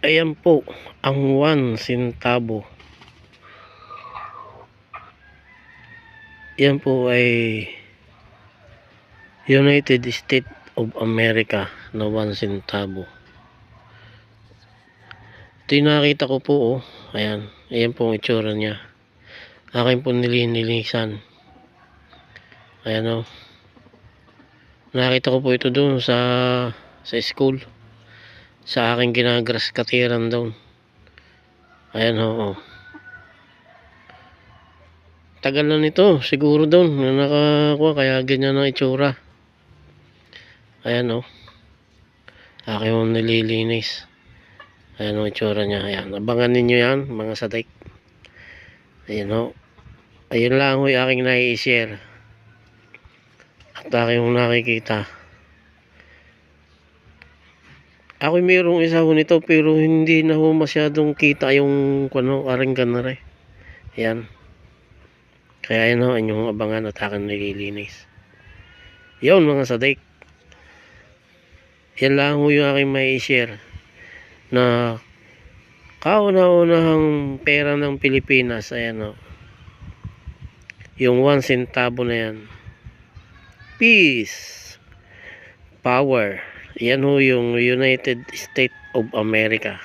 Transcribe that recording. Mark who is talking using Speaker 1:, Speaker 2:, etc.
Speaker 1: Ayan po ang 1 centavo. Yan po ay United States of America na 1 centavo. Ito yung nakita ko po, oh. Ayan po ang itsura niya. Akin po nilinisan. Ayan, oh. Nakita ko po ito doon sa school. Sa aking ginagrass katiran doon. Ayan, oh. Tagal na nito, siguro doon na nakakuha, kaya ganyan ang itsura. Ayan, oh. Aking mo nililinis. Ayan ang itsura niya. Ayan, abangan ninyo yan mga sadik. Ayan, oh. Ayun lang ho yung aking nai-share at aking nakikita. Ako mayroong isa ho nito pero hindi na ho masyadong kita yung aring ganare. Ayan. Kaya yun ho, inyong abangan at aking nililinis. Yun mga sadik. Yan lang ho yung aking mai-share na kauna-unahang pera ng Pilipinas. Ayan, ho. Yung 1 centavo na yan. Peace. Power. Yan ho yung United States of America.